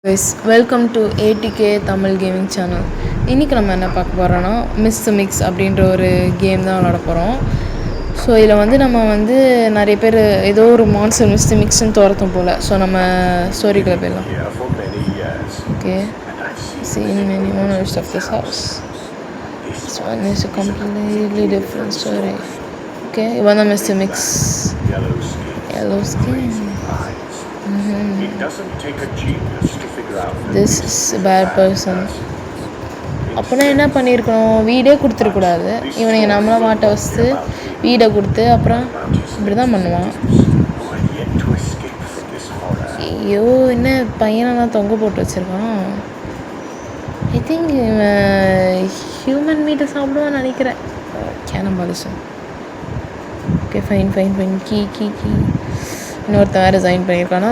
guys, welcome to ATK Tamil gaming channel. இன்றைக்கி நம்ம என்ன பார்க்க போகிறோன்னா மிஸ் மிக்ஸ் அப்படின்ற ஒரு கேம் தான் விளாட போகிறோம். ஸோ இதில் வந்து நம்ம வந்து நிறைய பேர் ஏதோ ஒரு மான்ஸ்டர் மிக்ஸ்ன்னு துரத்தும் போல். ஸோ நம்ம ஸ்டோரிக்குள்ளே போயிடலாம். Okay, seen many owners of this house. This one is a completely different story. Okay, இவன் தான் mister mix. Yellow skin. This is a bad person. அப்போனா என்ன பண்ணியிருக்கணும், வீடே கொடுத்துருக்கூடாது. இவனுங்க நம்மளை மாட்ட வச்சு வீடை கொடுத்து அப்புறம் இப்படி தான் பண்ணுவான். ஐயோ, என்ன பையனெல்லாம் தொங்க போட்டு வச்சுருக்கான். ஐ திங்க் இவன் ஹியூமன் மீட்டை சாப்பிடுவான்னு நினைக்கிறேன். Cannibalism. Okay, fine fine fine. கீ கீ கீ இன்னொருத்தன் வேறு ஜாயின் பண்ணியிருக்கானா.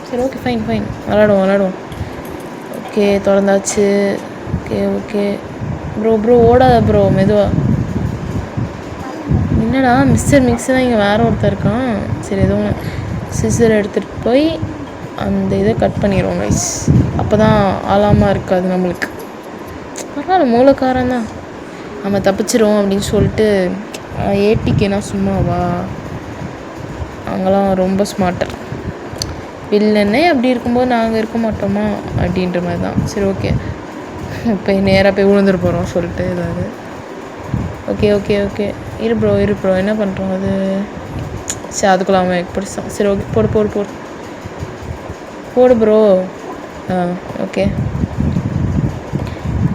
சரி, ஓகே, ஃபைன் ஃபைன். விளாடுவோம். ஓகே, திறந்தாச்சு. ஓகே ஓகே ப்ரோ ஓடாத ப்ரோ, மெதுவா. என்னடா மிஸ்டர் மிக்ஸ் தான் இங்கே வேறு ஒருத்தர் இருக்கான். சரி, ஏதோ ஒன்று சிசர் எடுத்துகிட்டு போய் அந்த இதை கட் பண்ணிடுவோம் கைஸ். அப்போ தான் ஆளாமல் இருக்காது நம்மளுக்கு. பரவாயில்ல, மூலக்காரன் தான், நம்ம தப்பிச்சிருவோம் அப்படின்னு சொல்லிட்டு. ஏடிக்கேனா சும்மாவா, அங்கெல்லாம் ரொம்ப ஸ்மார்ட்டர். வில்லன்னே அப்படி இருக்கும்போது நாங்கள் இருக்க மாட்டோமா அப்படின்ற மாதிரி தான். சரி, ஓகே, இப்போ நேராக போய் விழுந்துட்டு போகிறோம் சொல்லிட்டு ஏதாவது. ஓகே ஓகே ஓகே இரு ப்ரோ என்ன பண்ணுறோம் அது. சரி, அதுக்குள்ளாமல் பிடிச்சோம். சரி, ஓகே, போடு ப்ரோ. ஓகே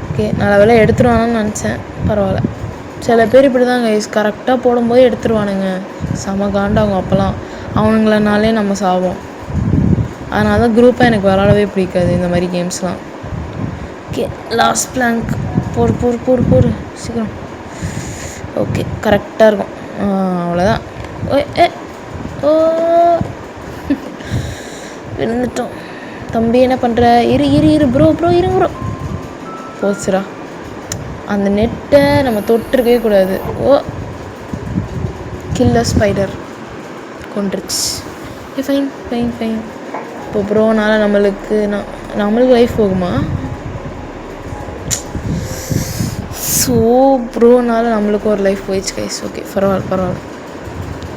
ஓகே, நல்ல வேலை எடுத்துருவானு நினச்சேன். பரவாயில்ல. சில பேர் இப்படி தான் கைஸ், கரெக்டாக போடும்போது எடுத்துருவானுங்க. செம காண்டாகும் அப்போல்லாம். அவனுங்களனாலே நம்ம சாவோம். அதனால தான் குரூப்பாக எனக்கு விளாடவே பிடிக்காது இந்த மாதிரி கேம்ஸ்லாம். Okay, last blank. போடு சீக்கிரம். ஓகே, கரெக்டாக இருக்கும். அவ்வளோதான். ஓ விழுந்துட்டோம். தம்பி என்ன பண்ணுற? இரு ப்ரோ இருங்க ப்ரோ. போச்சுரா, அந்த நெட்டை நம்ம தொட்டிருக்கவே கூடாது. ஓ, கில்லர் ஸ்பைடர் கொண்டுருச்சு. ஃபைன். இப்போ ப்ரோனால நம்மளுக்கு லைஃப் போகுமா? ஸோ ப்ரோனால நம்மளுக்கு ஒரு லைஃப் போயிடுச்சு கைஸ். ஓகே, பரவாயில்ல.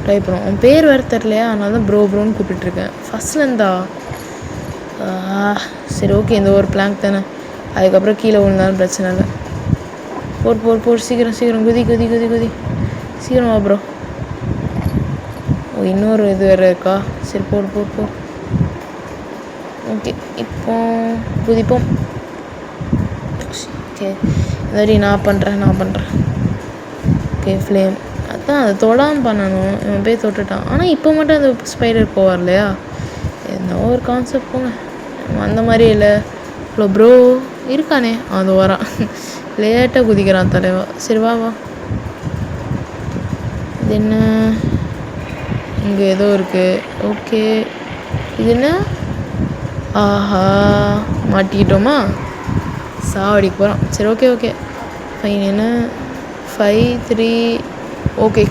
ட்ரை பண்ணுவோம். உன் பேர் வேறு தெரிலையா, அதனால தான் ப்ரோன்னு கூப்பிட்டுருக்கேன் ஃபஸ்ட்லேருந்தா. சரி, ஓகே, இந்த ஒரு பிளாங்க் தானே, அதுக்கப்புறம் கீழே விழுந்தாலும் பிரச்சனை இல்லை. போர் சீக்கிரம் குதி சீக்கிரம் வா ப்ரோ. ஓ, இன்னொரு இது வேறு இருக்கா. சரி, போர். ஓகே, இப்போ குதிப்போம். ஓகே, இந்த மாதிரி நான் பண்ணுறேன். ஓகே, ஃப்ளேம் அதான் அதை தொடாமல் பண்ணணும். இவன் போய் தொட்டுட்டான். ஆனால் இப்போ மட்டும் அந்த ஸ்பைடர் போவார் இல்லையா, என்ன ஒரு கான்செப்ட் போங்க. அந்த மாதிரி இல்லை. இவ்வளோ ப்ரோ இருக்கானே, அது வரான். லேட்டாக குதிக்கிறான் தலைவா. சரி, வா. இது என்ன, இங்கே ஏதோ இருக்குது. ஓகே, இது என்ன? ஆஹா, மாட்டிக்கிட்டோமா? சாவடிக்கு போகிறோம். சரி, ஓகே ஃபைன். என்ன 5 3 ஓகே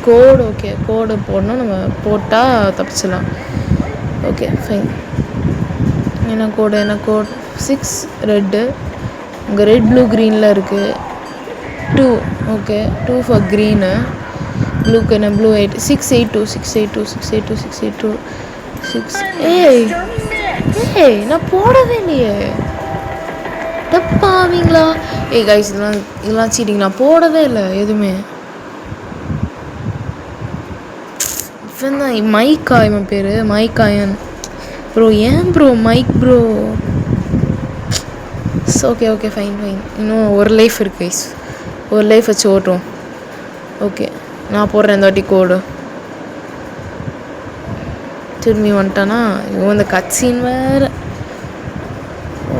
கோடு போடணும். நம்ம போட்டால் தப்பிச்சிடலாம். Okay, fine. என்ன கோடு 6 ரெட்டு. உங்கள் ரெட் ப்ளூ க்ரீனில் இருக்குது. 2 ஓகே, 2 ஃபார் க்ரீனு. ப்ளூக்கு என்ன ப்ளூ 8 682 ஏய் நான் போடவே இல்லையே. தப்பாவீங்களா? கைஸ், இதெல்லாம் சீட்டிங். நான் போடவே இல்லை எதுவுமே. இவன் தான் மைக்கா, இவன் பேர் மைக்காயன் ப்ரோ. ஏன் bro mic bro? Okay fine. இன்னும் ஒரு லைஃப் இருக்குது கைஸ். ஒரு லைஃப் வச்சு ஓட்டுவோம். ஓகே, நான் போடுறேன் இந்த வாட்டி கோடு. திரும்பி வந்துட்டானா இவன் இந்த கட்சின் வேறு. ஓ,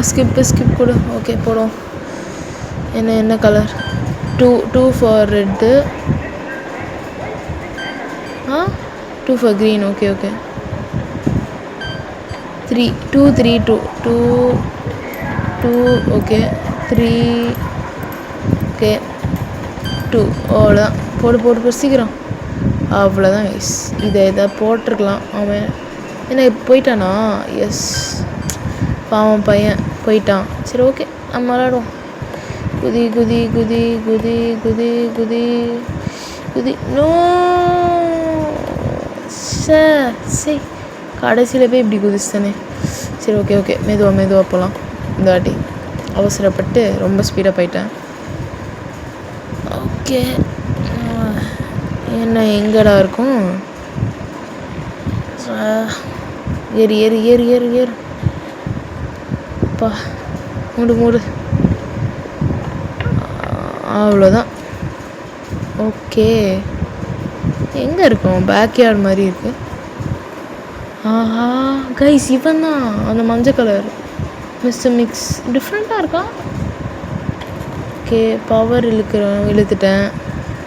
ஸ்கிப் கொடு. ஓகே, போடுவோம். என்ன colour? 2 for red. 2 for green. Okay 2 okay 3 okay 2. அவ்வளோதான். போடு சீக்கிரம். அவ்வளோதான் கைஸ். இதை போட்டிருக்கலாம். அவன் என்ன போயிட்டானா? எஸ், பாவம் பையன் போயிட்டான். சரி ஓகே, நம்ம விளாடுவோம். குதி குதி குதி குதி குதி குதி குதி. நோ சரி, கடைசியில் போய் இப்படி குதிச்சுதானே. சரி ஓகே ஓகே, மெதுவாக போகலாம். இந்த வாட்டி அவசரப்பட்டு ரொம்ப ஸ்பீடாக போயிட்டேன். ஓகே, என்ன எங்கடா இருக்கும்? ஏறு ஏறு ஏறு ஏறு ஏறு. அப்பா, மூடு. அவ்வளோதான். ஓகே, எங்கே இருக்கும்? பேக்யார்ட் மாதிரி இருக்கு. ஆஹா கைஸ், இவன் தான் அந்த மஞ்சள் கலர் மிஸ்டர் மிக்ஸ். டிஃப்ரெண்ட்டாக இருக்கா? Okay, power இழுத்துட்டேன்.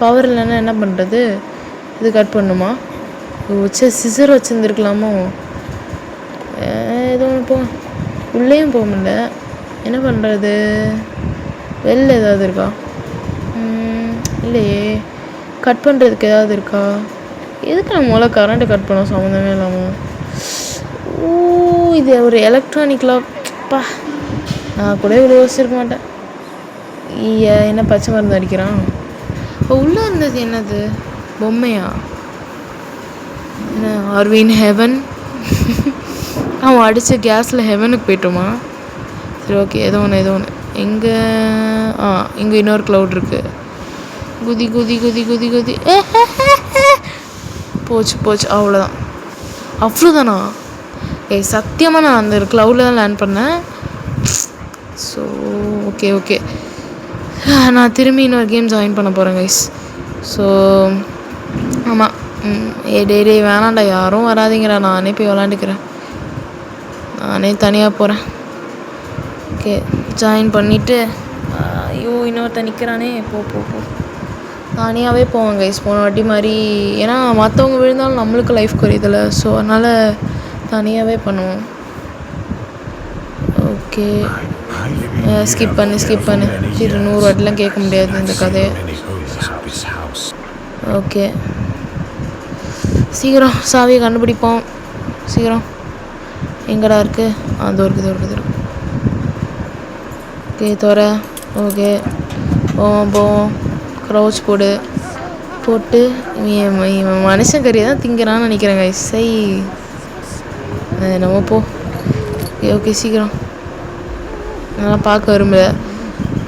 பவர் இல்லைன்னா என்ன பண்ணுறது? இது கட் பண்ணுமா? சிசர் வச்சுருந்துருக்கலாமோ? ஏதோ ஒன்று போ. உள்ளேயும் போக முடியல. என்ன பண்ணுறது? வெளில ஏதாவது இருக்கா? இல்லையே. கட் பண்ணுறதுக்கு ஏதாவது இருக்கா? எதுக்கு நம்ம முதல்ல கரண்ட்டை கட் பண்ணோம் சம்மந்தமே இல்லாமல்? இது ஒரு எலக்ட்ரானிக்லாப்பா. நான் கூட இவ்வளோ யோசிச்சிருக்க மாட்டேன். என்ன பச்சை மருந்து அடிக்கிறான்? உள்ளே இருந்தது என்னது? பொம்மையா? என்ன ஆர்வின் ஹெவன்? அவன் அடித்த கேஸில் ஹெவனுக்கு போய்ட்டோமா? சரி ஓகே, ஏதோ ஒன்று. எங்கே? இங்கே இன்னொரு க்ளவுட் இருக்குது. குதி குதி குதி குதி குதி. போச்சு, அவ்வளோதானா? சத்தியமாக நான் அந்த க்ளவுடில் தான் லேண்ட் பண்ணேன். ஸோ ஓகே, நான் திரும்பி இன்னொரு கேம் ஜாயின் பண்ண போகிறேன் கைஸ். ஸோ ஆமாம், டே வேணாண்டா, யாரும் வராதிங்கிறா, நானே போய் விளாண்டுக்கிறேன். நானே தனியாக போகிறேன். ஓகே, ஜாயின் பண்ணிவிட்டு ஐயோ இன்னொருத்த நிற்கிறானே. போ தனியாகவே போவேன் கைஸ், போன வாட்டி மாதிரி. ஏன்னா மற்றவங்க விழுந்தாலும் நம்மளுக்கு லைஃப் குறையுதில்ல. ஸோ அதனால் தனியாகவே பண்ணுவோம். ஓகே, ஸ்கிப் பண்ணு. சரி, 100 வாட்டிலாம் கேட்க முடியாது இந்த கதையை. ஓகே, சீக்கிரம் சாவியை கண்டுபிடிப்போம். சீக்கிரம் எங்கடா இருக்குது? அது இருக்குது. ஓகே, தோற. ஓகே, போவோம். க்ரௌச் போட்டு இவன் மனுஷன் கறியை தான் திங்கிறான்னு நினைக்கிறேன் கைஸ். நம்ம போ. ஓகே, சீக்கிரம். நல்லா பார்க்க விரும்பல.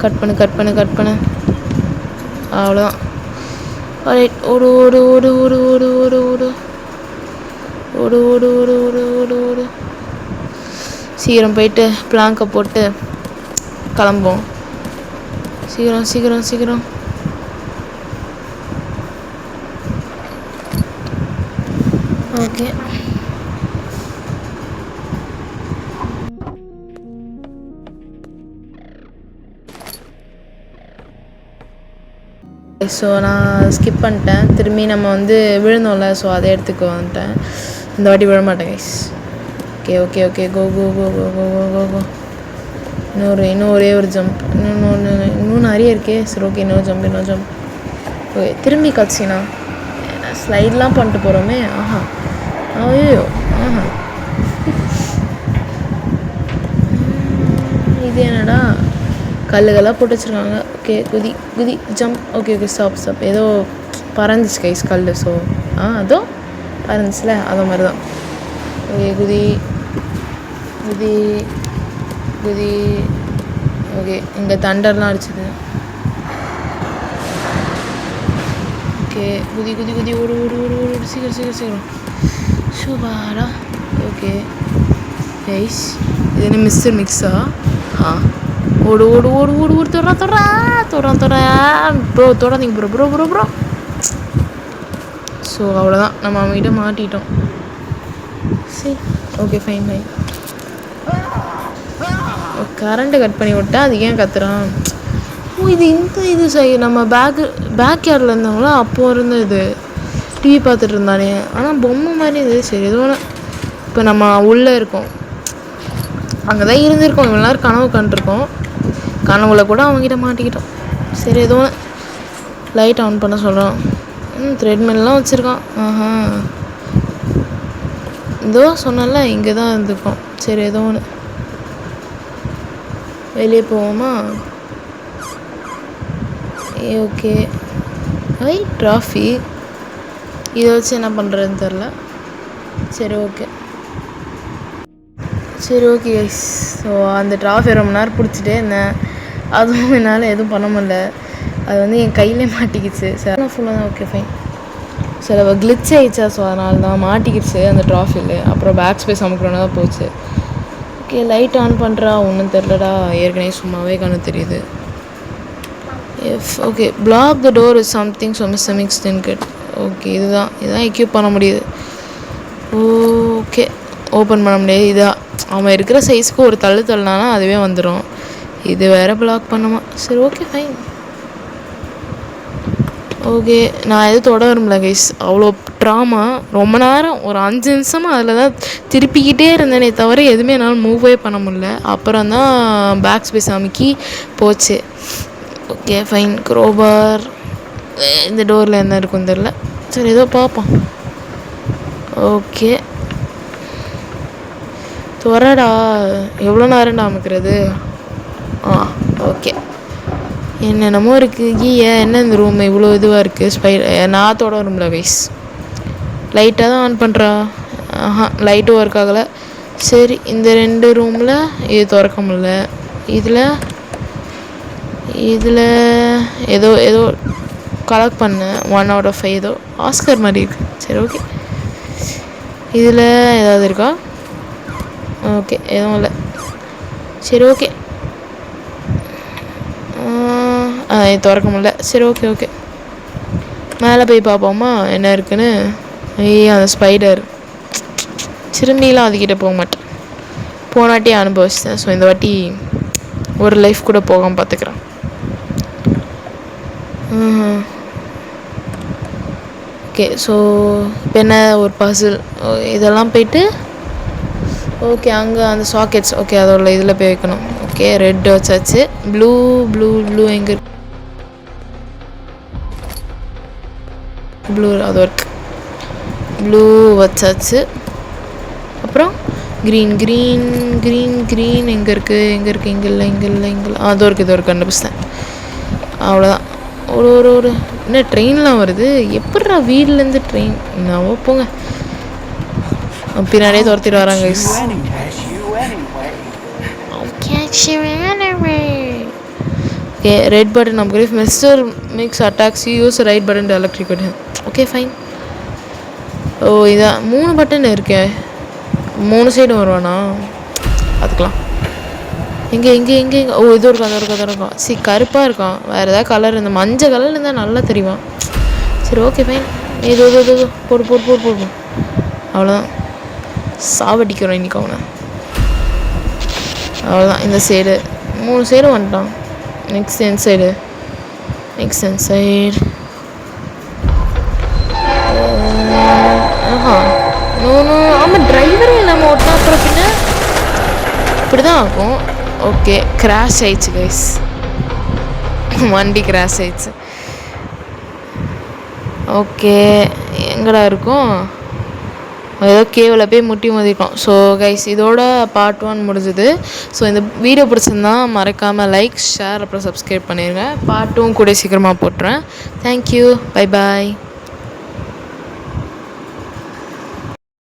கட் பண்ணு. அவ்வளோதான். ஓடு. சீக்கிரம் போயிட்டு பிளாங்கை போட்டு கிளம்போம். சீக்கிரம். ஓகே, ஸோ நான் ஸ்கிப் பண்ணிட்டேன். திரும்பி நம்ம வந்து விழுந்தோம்ல, ஸோ அதே இடத்துக்கு வந்துட்டேன். இந்த வாட்டி விழ மாட்டேன் கைஸ். ஓகே, கோ. இன்னும் ஒரே ஒரு ஜம்ப். இன்னும் நிறைய இருக்கே. சரி ஓகே, இன்னொரு ஜம்ப். ஓகே, திரும்பி கட்சினா ஸ்லைட்லாம் பண்ணிட்டு போகிறோமே. ஐயோ இது என்னடா கல்லுகளாக போட்டு வச்சுருக்காங்க. ஓகே, குதி ஜம்ப். Okay, stop. ஏதோ பறந்துச்சு கைஸ் கல். ஸோ அதோ பறந்துச்சுல, அதோ மாதிரி தான். ஓகே, குதி. ஓகே, இங்கே தண்டர்லாம் அடிச்சுது. ஓகே, குதி. ஓடு. சீக்கிரம். ஷூபாடா. ஓகே கைஸ், இது என்ன மிஸ்டர் மிக்ஸா? ஓடு. தொடாதீங்க ப்ரோ. ஸோ அவ்வளோதான், நம்ம அவங்ககிட்ட மாட்டிட்டோம். சரி ஓகே, ஃபைன். கரண்ட்டை கட் பண்ணி விட்டா அது ஏன் கத்துறான்? இது சரி. நம்ம பேக் யார்டில் இருந்தவங்களா அப்போ இருந்த இது டிவி பார்த்துட்டு இருந்தானே. ஆனால் பொம்மை மாதிரி இது. சரி, எதுவும் ஒன்று. இப்போ நம்ம உள்ளே இருக்கோம், அங்கே தான் இருந்திருக்கோம். இவ்வளோ நேரம் கனவு கண்டிருக்கோம். கனவுல கூட அவங்ககிட்ட மாட்டிக்கிட்டோம். சரி, ஏதோ ஒன்று. லைட் ஆன் பண்ண சொல்கிறோம். த்ரெட்மில்லாம் வச்சுருக்கான். இதோ சொன்னால இங்கே தான் இருந்திருக்கோம். சரி, ஏதோ ஒன்று. வெளியே போவோமா? ஓகே. ட்ராஃபி இதை வச்சு என்ன பண்ணுறதுன்னு தெரில. சரி ஓகே கைஸ். ஸோ அந்த ட்ராஃபி ரொம்ப நேரம் பிடிச்சிட்டே இருந்தேன். அதுவும் என்னால் எதுவும் பண்ண முடியல. அது வந்து என் கையிலே மாட்டிக்கிச்சு. சரி ஃபுல்லாக தான் ஓகே ஃபைன். சில கிளிச் ஆகிடுச்சா, ஸோ அதனால தான் மாட்டிக்கிடுச்சு அந்த ட்ராஃபியில். அப்புறம் பேக் ஸ்பேஸ் அமுக்கிறோன்னா தான் போச்சு. ஓகே லைட் ஆன் பண்ணுறா, ஒன்றும் தெரிலடா. ஏற்கனவே சும்மாவே கண்ணு தெரியுது. Okay block the door is something so mix ten get. Okay இதுதான் எக்யூப் பண்ண முடியுது. ஓகே ஓப்பன் பண்ண முடியாது. இதான் அவன் இருக்கிற சைஸ்க்கு ஒரு தள்ளுனானா அதுவே வந்துடும். இது வேறு பிளாக் பண்ணுமா? சரி ஓகே ஃபைன். ஓகே நான் எதுவும் தொட விரும்பல கைஸ். அவ்வளோ ட்ராமா. ரொம்ப நேரம் ஒரு 5 நிமிஷமாக அதில் தான் திருப்பிக்கிட்டே இருந்தேனே தவிர எதுவுமே என்னால் மூவே பண்ண முடியல. அப்புறம் தான் பேக் ஸ்பேஸ் அமுக்கி போச்சு. Okay fine. க்ரோபார் இந்த டோரில் என்ன இருக்குன்னு தெரில. சரி ஏதோ பார்ப்போம். ஓகே துறடா. எவ்வளோ நேரம்டா அமுக்கிறது? ஓகே என்னென்னமோ இருக்குது. என்ன இந்த ரூம் இவ்வளோ இதுவாக இருக்குது. நான் தொட வரும்ல கைஸ். லைட்டாக தான் ஆன் பண்ணுறா. லைட்டும் ஒர்க் ஆகலை. சரி இந்த 2 ரூமில் இது திறக்க முடியல. இதில் ஏதோ கலெக்ட் பண்ணேன் 1 out of 5 ஏதோ ஆஸ்கர் மாதிரி இருக்குது. சரி ஓகே இதில் ஏதாவது இருக்கா? ஓகே எதுவும் இல்லை. சரி ஓகே திறக்க முடியல. சரி ஓகே மேலே போய் பார்ப்போமா என்ன இருக்குன்னு. அந்த ஸ்பைடர் திரும்பிலாம் அதுக்கிட்ட போக மாட்டேன். போனாட்டி அனுபவிச்சிட்டேன். ஸோ இந்த வாட்டி ஒரு லைஃப் கூட போகாமல் பார்த்துக்கிறேன். ஓகே ஸோ இப்போ என்ன ஒரு பசில் இதெல்லாம் போயிட்டு ஓகே அங்கே அந்த சாக்கெட்ஸ் ஓகே அதோட இதில் போய் வைக்கணும். ஓகே ரெட் வச்சாச்சு. ப்ளூ எங்கே இருக்கு? ப்ளூ அது ஒர்க். ப்ளூ வச்சாச்சு. அப்புறம் க்ரீன் எங்கே இருக்குது? இங்கே இல்லை. அது இருக்குது இது ஒரு கண்டுபிடிச்சேன். அவ்வளோதான். ஒரு என்ன ட்ரெயின்லாம் வருது. எப்பட்றா வீட்லேருந்து ட்ரெயின்? நான் போங்க பின்னாடியே துரத்திட்டு வராங்க. ஓகே ரெட் பட்டன் நமக்கு mister mix attacks use right button electric button. Okay fine. இதான் 3 பட்டன் இருக்கே. 3 சைடும் வருவானா? பார்த்துக்கலாம். எங்கே இது இருக்கான். கருப்பாக இருக்கான். வேறு ஏதாவது கலர் இந்த மஞ்சள் கலர் இருந்தால் நல்லா தெரியும். சரி ஓகே ஃபைன். இது போடு. அவ்வளோதான் சாவடிக்கிறோம் இன்றைக்கி அவனை. அவ்வளோதான். இந்த சைடு 3 சைடும் வந்துட்டான். நெக்ஸ்ட் என் சைடு ஆமாம் டிரைவரே இல்லாமல் ஓட்டினா அப்புறம் பின்ன இப்படி தான் ஆகும். ஓகே கிராஷ் ஆயிடுச்சு கைஸ். வண்டி கிராஷ் ஆயிடுச்சு. ஓகே எங்கடா இருக்கும்? ஏதோ கேவில் போய் முட்டி மோதிட்டோம். ஸோ கைஸ் இதோட பார்ட் 1 முடிஞ்சுது. ஸோ இந்த வீடியோ பிடிச்சிருந்தா மறக்காமல் லைக் ஷேர் அப்புறம் சப்ஸ்கிரைப் பண்ணிடுங்க. பார்ட் 2 கூட சீக்கிரமாக போட்டுறேன். தேங்க்யூ. Bye bye.